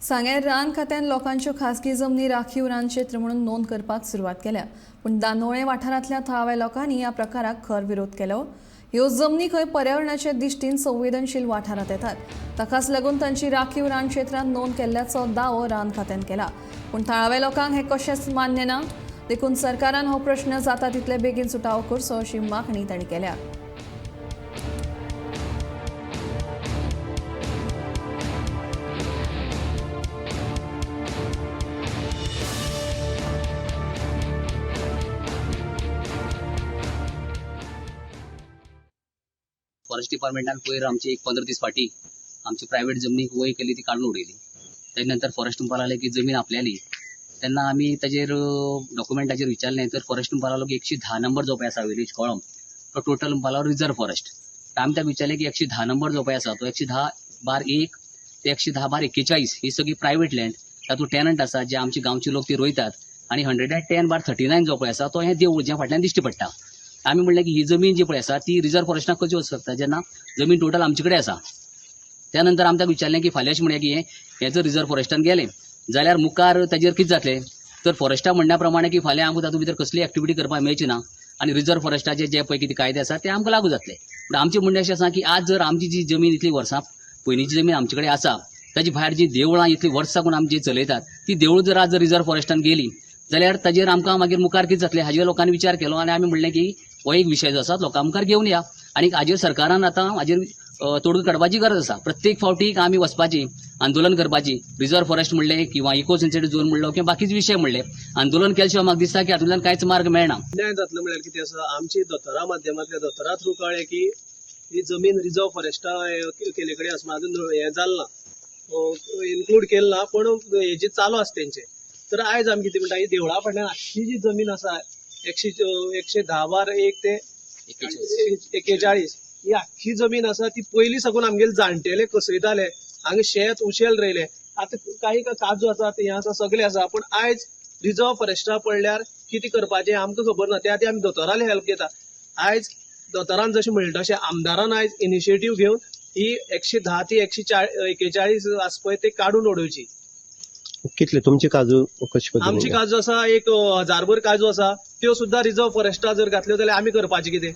सांगेर रान खात्यान लोकांच्यो खासगी जमनी राखीव रान क्षेत्र म्हणून नोंद करपाक सुरवात केल्या, पूण दानोळे वाठारांतल्या थळाव्या लोकांनी ह्या प्रकाराक खर विरोध केलो. ह्यो जमनी खंय पर्यावरणाचे दिश्टीन संवेदनशील वाठारांत येतात, ताकाच लागून तांची राखीव रान क्षेत्रांत नोंद केल्ल्याचो दावो रान खात्यान केला. पूण थळाव्या लोकांक हे कशेंच मान्य ना, देखून सरकारान हो प्रश्न जाता तितले बेगीन सुटावो करचो अशी मागणी तांणी केल्या. फॉरेस्ट डिपार्टमेंटान पयर आमची एक 15 दीस फाटी आमची प्रायव्हेट जमनी वय केली ती काढून उडयली. त्यानंतर फॉरेस्ट म्हणपाक की जमीन आपल्याली. तेन्ना आमी ताजेर डॉक्युमेंटाचेर विचारलें तर फॉरेस्ट म्हणपाक 110 नंबर जो पळय आसा विलेज कॉलम तो टोटल म्हणपाक रिजर्व फॉरेस्ट. आमी त्या विचारलें की 110 नंबर जो पळय आसा तो 110/1 ते 110/41 ही सगळी प्रायव्हेट लँड. तातूंत टेनंट आसा जे आमचे गांवचे लोक ती रोयतात आनी 110/39 जो पळय आसा तो हें देवूळ जे फाटल्यान दिश्टी पडटा. आमी म्हणलें की ही जमीन जी पळय आसा ती रिजर्व फॉरेस्टाक कशी वचूं शकता जेन्ना जमीन टोटल आमचे कडेन आसा. त्यानंतर आमी ताका विचारलें की फाल्यांच म्हणया की हें जर रिजर्व फॉरेस्टान गेलें जाल्यार मुखार ताजेर कितें जातलें. तर फॉरेस्टा म्हणण्या प्रमाणे की फाल्यां आमकां तातूंत भितर कसली एक्टिविटी करपाक मेळची ना आनी रिजर्व फॉरेस्टाचे जे पळय कितें कायदे आसा ते आमकां लागू जातले. पूण आमचें म्हणणें अशें आसा की आज जर आमची जी जमीन इतली वर्सां पयलींची जमीन आमचे कडेन आसा, ताजी भायर जी देवळां इतली वर्सां साकून आमी जी चलयतात ती देवूळ जर आज रिजर्व फॉरेस्टान गेली जाल्यार ताजेर आमकां मागीर मुखार कितें जातलें हाजेर लोकांनी विचार केलो आनी आमी म्हणलें की हो एक विशय जो आसा लोकां मुखार घेवन या आनी हाजेर सरकारान आतां हाजेर तोडगा काडपाची गरज आसा. प्रत्येक फावटीक आमी वचपाची आंदोलन करपाची. रिजर्व फॉरेस्ट म्हणलें किंवा इको सेन्सिटिव्ह झोन म्हणलो किंवा बाकीचे विशय म्हणले, आंदोलन केल्या शिवाय म्हाका दिसता की हातूंतल्यान कांयच मार्ग मेळना. न्याय जातलो म्हळ्यार कितें आसा, आमची दोतोरा माध्यमांतल्या दोतोरा थ्रू कळ्ळें की ही जमीन रिजर्व फॉरेस्टा केले कडेन आसा. अजून हें जालें ना, इन्क्लूड केलें ना, पण हेजी चालू आसा तेंचे. तर आयज आमी कितें म्हणटा, ही देवळा फाटल्यान आख्खी जी जमीन आसा 110/1 ते 41 ही आख्खी जमीन आसा ती पयलीं साकून आमगेले जाणटेले कसयताले. हांगा शेत उशेल रयले. आतां काही काजू आसा हें आसा सगळें आसा, पण आयज रिजर्व फॉरेस्टा पडल्यार कितें करपाचें आमकां खबर ना. त्या आमी दोतोराले हेल्प घेता. आयज दोतोरान जशें म्हणलें तशें आमदारान आयज इनिशिएटीव घेवन ही 110 ते 141 आसा पळय ते काडून उडोवची. कितले तुमचे काजू कशे पद्धतीन? आमची काजू आसा 1000 काजू आसा, त्यो सुद्दां रिजर्व फॉरेस्टा जर घातल्यो जाल्यार आमी करपाचें कितें.